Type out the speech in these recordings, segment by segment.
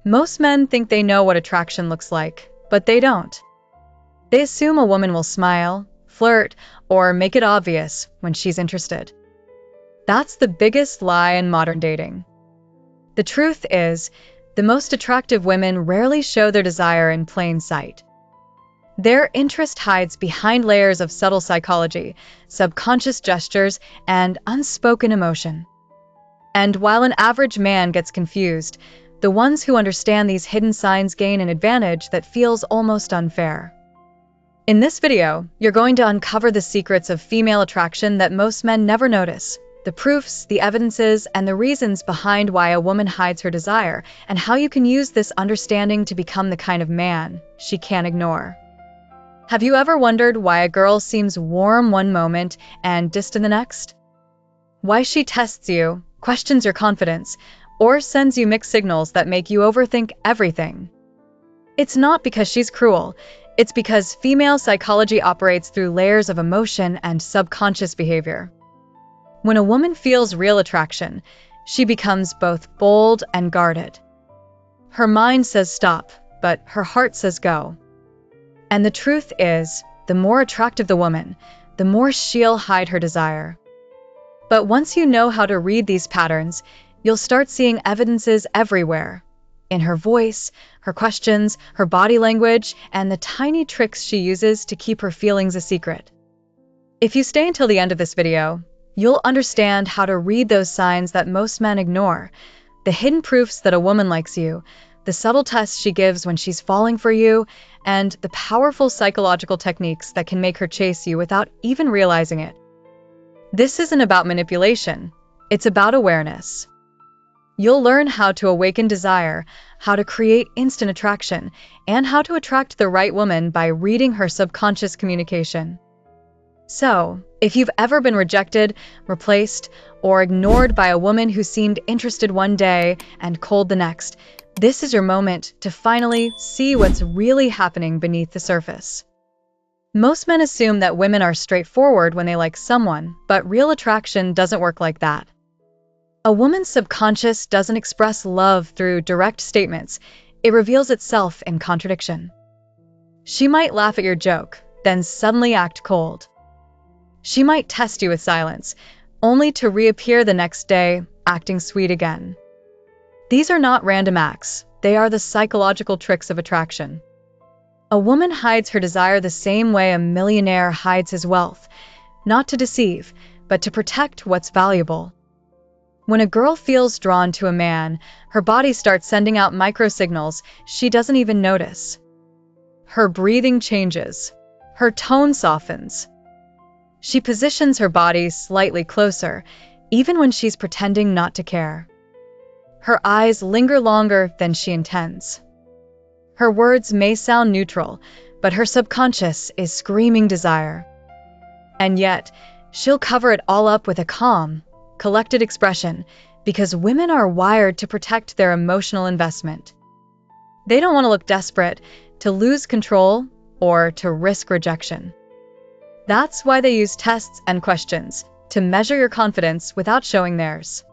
Most men think they know what attraction looks like, but they don't. They assume a woman will smile, flirt, or make it obvious when she's interested. That's the biggest lie in modern dating. The truth is, the most attractive women rarely show their desire in plain sight. Their interest hides behind layers of subtle psychology, subconscious gestures, and unspoken emotion. And while an average man gets confused, the ones who understand these hidden signs gain an advantage that feels almost unfair. In this video, you're going to uncover the secrets of female attraction that most men never notice, the proofs, the evidences, and the reasons behind why a woman hides her desire, and how you can use this understanding to become the kind of man she can't ignore. Have you ever wondered why a girl seems warm one moment and distant the next? Why she tests you, questions your confidence, or sends you mixed signals that make you overthink everything? It's not because she's cruel. It's because female psychology operates through layers of emotion and subconscious behavior. When a woman feels real attraction, she becomes both bold and guarded. Her mind says stop, but her heart says go. And the truth is, the more attractive the woman, the more she'll hide her desire. But once you know how to read these patterns, you'll start seeing evidences everywhere. In her voice, her questions, her body language, and the tiny tricks she uses to keep her feelings a secret. If you stay until the end of this video, you'll understand how to read those signs that most men ignore, the hidden proofs that a woman likes you, the subtle tests she gives when she's falling for you, and the powerful psychological techniques that can make her chase you without even realizing it. This isn't about manipulation, it's about awareness. You'll learn how to awaken desire, how to create instant attraction, and how to attract the right woman by reading her subconscious communication. So, if you've ever been rejected, replaced, or ignored by a woman who seemed interested one day and cold the next, this is your moment to finally see what's really happening beneath the surface. Most men assume that women are straightforward when they like someone, but real attraction doesn't work like that. A woman's subconscious doesn't express love through direct statements, it reveals itself in contradiction. She might laugh at your joke, then suddenly act cold. She might test you with silence, only to reappear the next day, acting sweet again. These are not random acts, they are the psychological tricks of attraction. A woman hides her desire the same way a millionaire hides his wealth, not to deceive, but to protect what's valuable. When a girl feels drawn to a man, her body starts sending out microsignals she doesn't even notice. Her breathing changes. Her tone softens. She positions her body slightly closer, even when she's pretending not to care. Her eyes linger longer than she intends. Her words may sound neutral, but her subconscious is screaming desire. And yet, she'll cover it all up with a calm, collected expression, because women are wired to protect their emotional investment. They don't want to look desperate, to lose control, or to risk rejection. That's why they use tests and questions, to measure your confidence without showing theirs.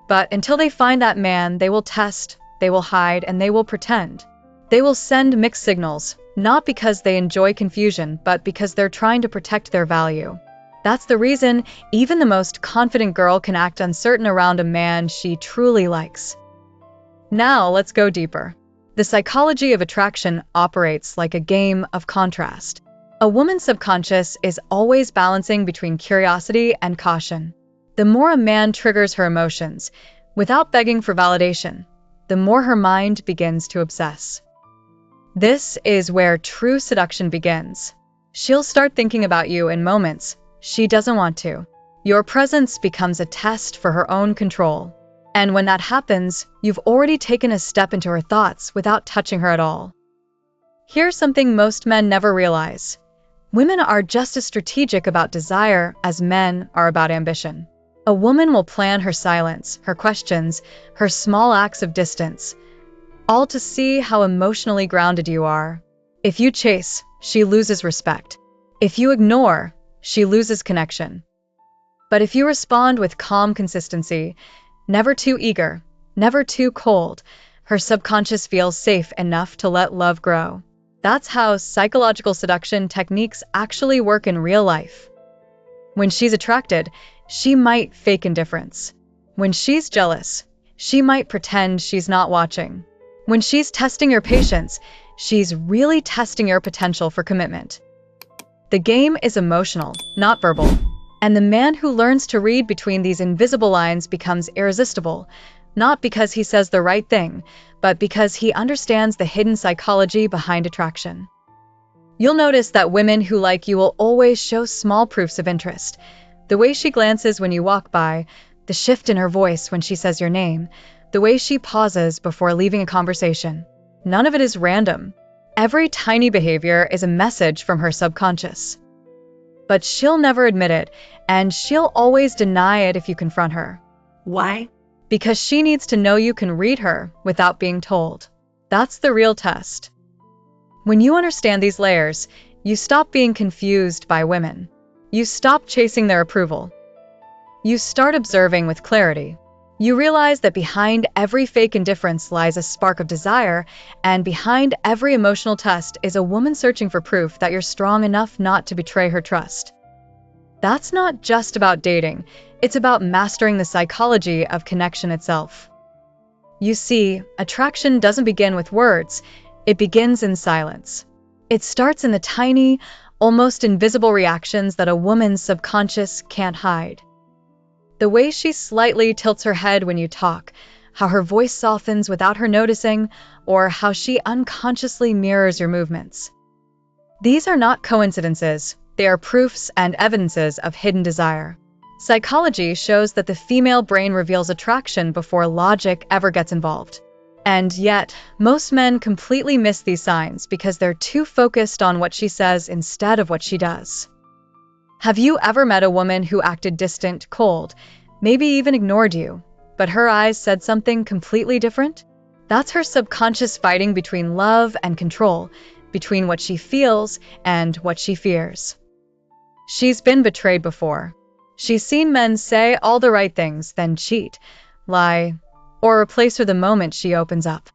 But until they find that man, they will test, they will hide, and they will pretend. They will send mixed signals, not because they enjoy confusion, but because they're trying to protect their value. That's the reason even the most confident girl can act uncertain around a man she truly likes. Now let's go deeper. The psychology of attraction operates like a game of contrast. A woman's subconscious is always balancing between curiosity and caution. The more a man triggers her emotions, without begging for validation, the more her mind begins to obsess. This is where true seduction begins. She'll start thinking about you in moments she doesn't want to. Your presence becomes a test for her own control. And when that happens, you've already taken a step into her thoughts without touching her at all. Here's something most men never realize. Women are just as strategic about desire as men are about ambition. A woman will plan her silence, her questions, her small acts of distance, all to see how emotionally grounded you are. If you chase, she loses respect. If you ignore, she loses connection. But if you respond with calm consistency, never too eager, never too cold, her subconscious feels safe enough to let love grow. That's how psychological seduction techniques actually work in real life. When she's attracted, she might fake indifference. When she's jealous, she might pretend she's not watching. When she's testing your patience, she's really testing your potential for commitment. The game is emotional, not verbal. And the man who learns to read between these invisible lines becomes irresistible, not because he says the right thing, but because he understands the hidden psychology behind attraction. You'll notice that women who like you will always show small proofs of interest. The way she glances when you walk by, the shift in her voice when she says your name, the way she pauses before leaving a conversation. None of it is random. Every tiny behavior is a message from her subconscious. But she'll never admit it, and she'll always deny it if you confront her. Why? Because she needs to know you can read her without being told. That's the real test. When you understand these layers, you stop being confused by women. You stop chasing their approval. You start observing with clarity. You realize that behind every fake indifference lies a spark of desire, and behind every emotional test is a woman searching for proof that you're strong enough not to betray her trust. That's not just about dating, it's about mastering the psychology of connection itself. You see, attraction doesn't begin with words, it begins in silence. It starts in the tiny, almost invisible reactions that a woman's subconscious can't hide. The way she slightly tilts her head when you talk, how her voice softens without her noticing, or how she unconsciously mirrors your movements. These are not coincidences, they are proofs and evidences of hidden desire. Psychology shows that the female brain reveals attraction before logic ever gets involved. And yet, most men completely miss these signs because they're too focused on what she says instead of what she does. Have you ever met a woman who acted distant, cold, maybe even ignored you, but her eyes said something completely different? That's her subconscious fighting between love and control, between what she feels and what she fears. She's been betrayed before. She's seen men say all the right things, then cheat, lie, or replace her the moment she opens up.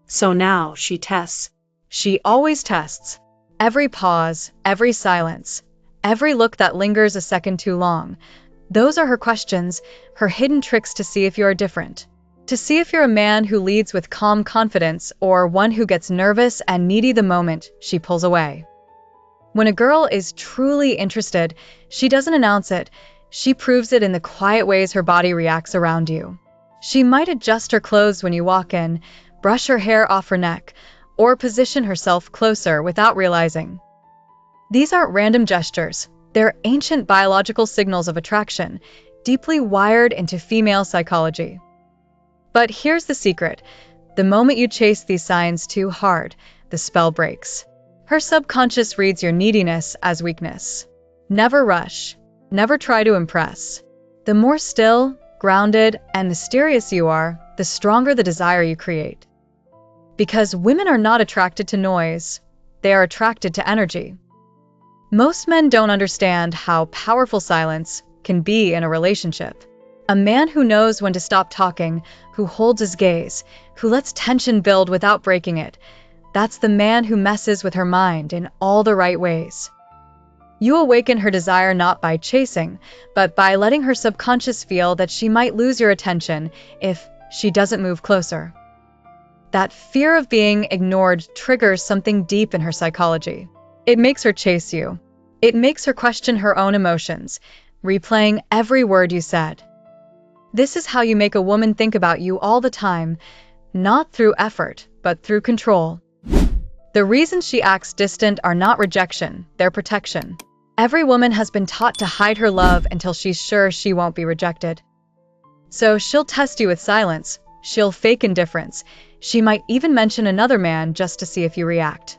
So now she tests. She always tests. Every pause, every silence, every look that lingers a second too long. Those are her questions, her hidden tricks to see if you're different. To see if you're a man who leads with calm confidence or one who gets nervous and needy the moment she pulls away. When a girl is truly interested, she doesn't announce it. She proves it in the quiet ways her body reacts around you. She might adjust her clothes when you walk in, brush her hair off her neck, or position herself closer without realizing. These aren't random gestures. They're ancient biological signals of attraction, deeply wired into female psychology. But here's the secret. The moment you chase these signs too hard, the spell breaks. Her subconscious reads your neediness as weakness. Never rush. Never try to impress. The more still, grounded, and mysterious you are, the stronger the desire you create. Because women are not attracted to noise. They are attracted to energy. Most men don't understand how powerful silence can be in a relationship. A man who knows when to stop talking, who holds his gaze, who lets tension build without breaking it, that's the man who messes with her mind in all the right ways. You awaken her desire not by chasing, but by letting her subconscious feel that she might lose your attention if she doesn't move closer. That fear of being ignored triggers something deep in her psychology. It makes her chase you. It makes her question her own emotions, replaying every word you said. This is how you make a woman think about you all the time, not through effort, but through control. The reasons she acts distant are not rejection, they're protection. Every woman has been taught to hide her love until she's sure she won't be rejected. So she'll test you with silence, she'll fake indifference, she might even mention another man just to see if you react.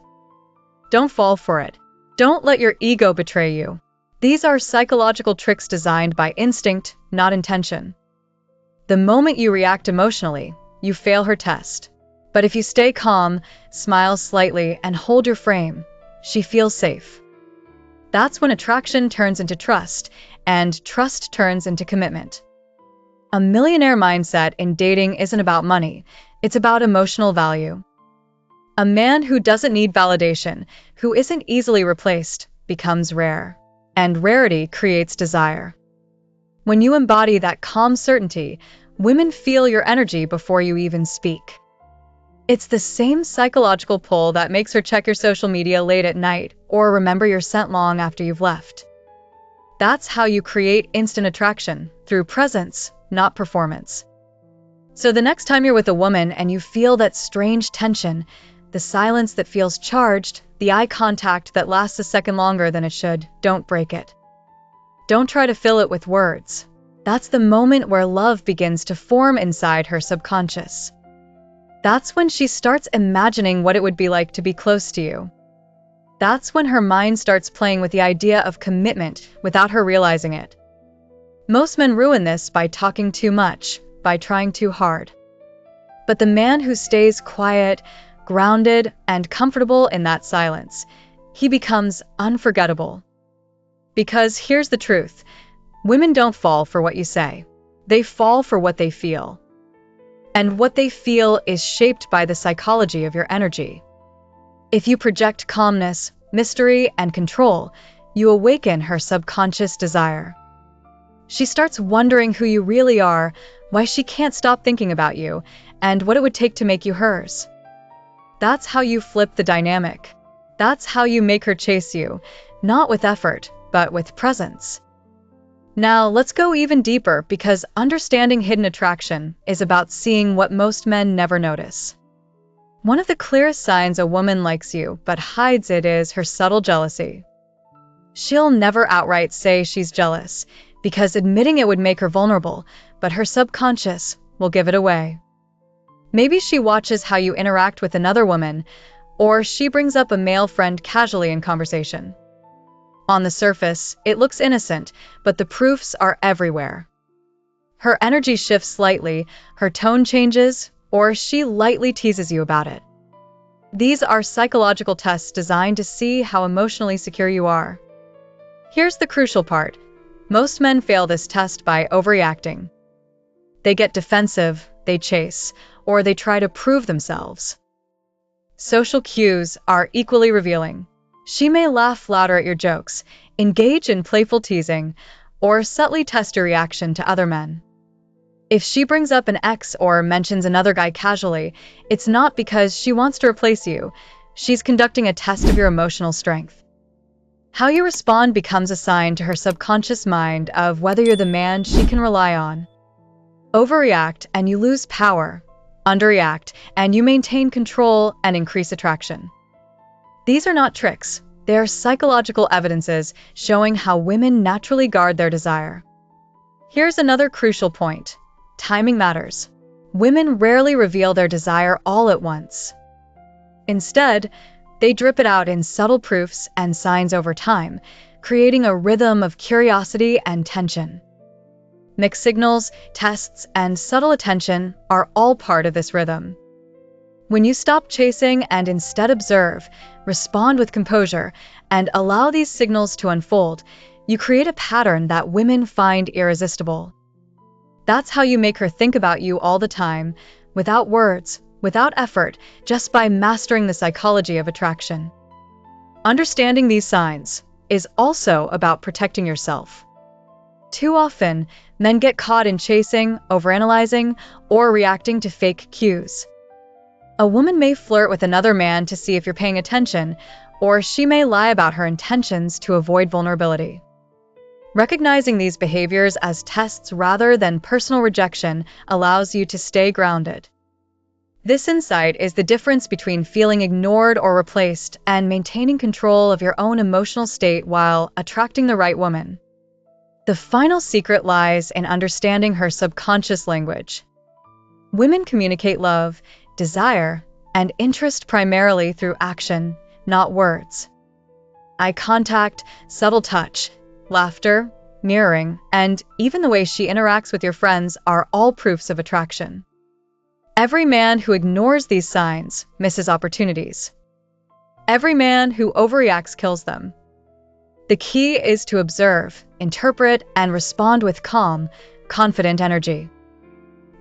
Don't fall for it. Don't let your ego betray you. These are psychological tricks designed by instinct, not intention. The moment you react emotionally, you fail her test. But if you stay calm, smile slightly, and hold your frame, she feels safe. That's when attraction turns into trust, and trust turns into commitment. A millionaire mindset in dating isn't about money, It's about emotional value. A man who doesn't need validation, who isn't easily replaced, becomes rare. And rarity creates desire. When you embody that calm certainty, women feel your energy before you even speak. It's the same psychological pull that makes her check your social media late at night or remember your scent long after you've left. That's how you create instant attraction, through presence, not performance. So the next time you're with a woman and you feel that strange tension, the silence that feels charged, the eye contact that lasts a second longer than it should, don't break it. Don't try to fill it with words. That's the moment where love begins to form inside her subconscious. That's when she starts imagining what it would be like to be close to you. That's when her mind starts playing with the idea of commitment without her realizing it. Most men ruin this by talking too much, by trying too hard. But the man who stays quiet, grounded, and comfortable in that silence, he becomes unforgettable. Because here's the truth, women don't fall for what you say. They fall for what they feel. And what they feel is shaped by the psychology of your energy. If you project calmness, mystery, and control, you awaken her subconscious desire. She starts wondering who you really are, why she can't stop thinking about you, and what it would take to make you hers. That's how you flip the dynamic. That's how you make her chase you, not with effort, but with presence. Now, let's go even deeper because understanding hidden attraction is about seeing what most men never notice. One of the clearest signs a woman likes you but hides it is her subtle jealousy. She'll never outright say she's jealous, because admitting it would make her vulnerable, but her subconscious will give it away. Maybe she watches how you interact with another woman, or she brings up a male friend casually in conversation. On the surface, it looks innocent, but the proofs are everywhere. Her energy shifts slightly, her tone changes, or she lightly teases you about it. These are psychological tests designed to see how emotionally secure you are. Here's the crucial part. Most men fail this test by overreacting. They get defensive, they chase, or they try to prove themselves. Social cues are equally revealing. She may laugh louder at your jokes, engage in playful teasing, or subtly test your reaction to other men. If she brings up an ex or mentions another guy casually, it's not because she wants to replace you. She's conducting a test of your emotional strength. How you respond becomes a sign to her subconscious mind of whether you're the man she can rely on. Overreact and you lose power. Underreact and you maintain control and increase attraction. These are not tricks. They are psychological evidences showing how women naturally guard their desire. Here's another crucial point. Timing matters. Women rarely reveal their desire all at once. Instead, they drip it out in subtle proofs and signs over time, creating a rhythm of curiosity and tension. Mixed signals, tests, and subtle attention are all part of this rhythm. When you stop chasing and instead observe, respond with composure, and allow these signals to unfold, you create a pattern that women find irresistible. That's how you make her think about you all the time, without words, without effort, just by mastering the psychology of attraction. Understanding these signs is also about protecting yourself. Too often, men get caught in chasing, overanalyzing, or reacting to fake cues. A woman may flirt with another man to see if you're paying attention, or she may lie about her intentions to avoid vulnerability. Recognizing these behaviors as tests rather than personal rejection allows you to stay grounded. This insight is the difference between feeling ignored or replaced and maintaining control of your own emotional state while attracting the right woman. The final secret lies in understanding her subconscious language. Women communicate love, desire, and interest primarily through action, not words. Eye contact, subtle touch, laughter, mirroring, and even the way she interacts with your friends are all proofs of attraction. Every man who ignores these signs misses opportunities. Every man who overreacts kills them. The key is to observe, interpret, and respond with calm, confident energy.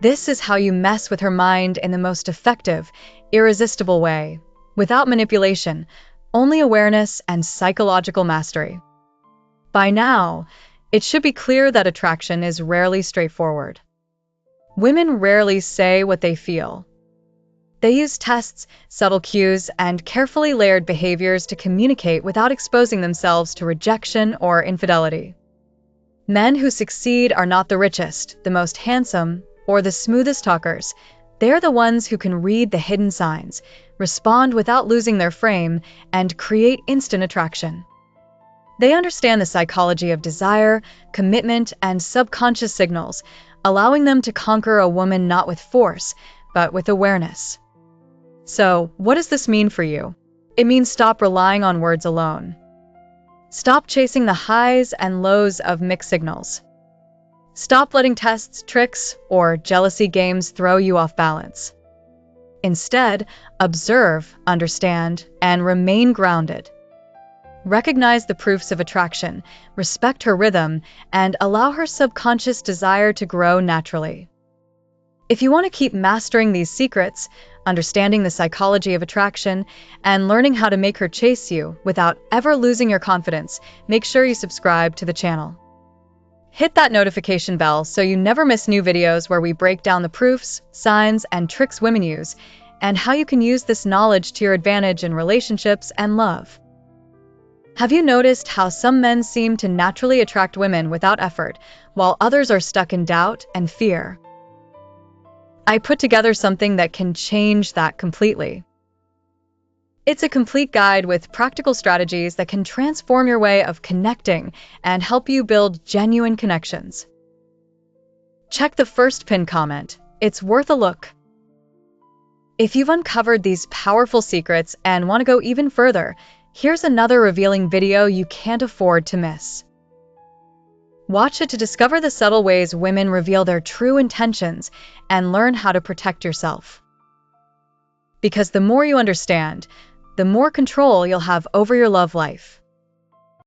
This is how you mess with her mind in the most effective, irresistible way, without manipulation, only awareness and psychological mastery. By now, it should be clear that attraction is rarely straightforward. Women rarely say what they feel. They use tests, subtle cues, and carefully layered behaviors to communicate without exposing themselves to rejection or infidelity. Men who succeed are not the richest, the most handsome, or the smoothest talkers. They're the ones who can read the hidden signs, respond without losing their frame, and create instant attraction. They understand the psychology of desire, commitment, and subconscious signals, allowing them to conquer a woman not with force, but with awareness. So, what does this mean for you? It means stop relying on words alone. Stop chasing the highs and lows of mixed signals. Stop letting tests, tricks, or jealousy games throw you off balance. Instead, observe, understand, and remain grounded. Recognize the proofs of attraction, respect her rhythm, and allow her subconscious desire to grow naturally. If you want to keep mastering these secrets, understanding the psychology of attraction, and learning how to make her chase you without ever losing your confidence, make sure you subscribe to the channel. Hit that notification bell so you never miss new videos where we break down the proofs, signs, and tricks women use, and how you can use this knowledge to your advantage in relationships and love. Have you noticed how some men seem to naturally attract women without effort, while others are stuck in doubt and fear? I put together something that can change that completely. It's a complete guide with practical strategies that can transform your way of connecting and help you build genuine connections. Check the first pinned comment. It's worth a look. If you've uncovered these powerful secrets and want to go even further, here's another revealing video you can't afford to miss. Watch it to discover the subtle ways women reveal their true intentions and learn how to protect yourself. Because the more you understand, the more control you'll have over your love life.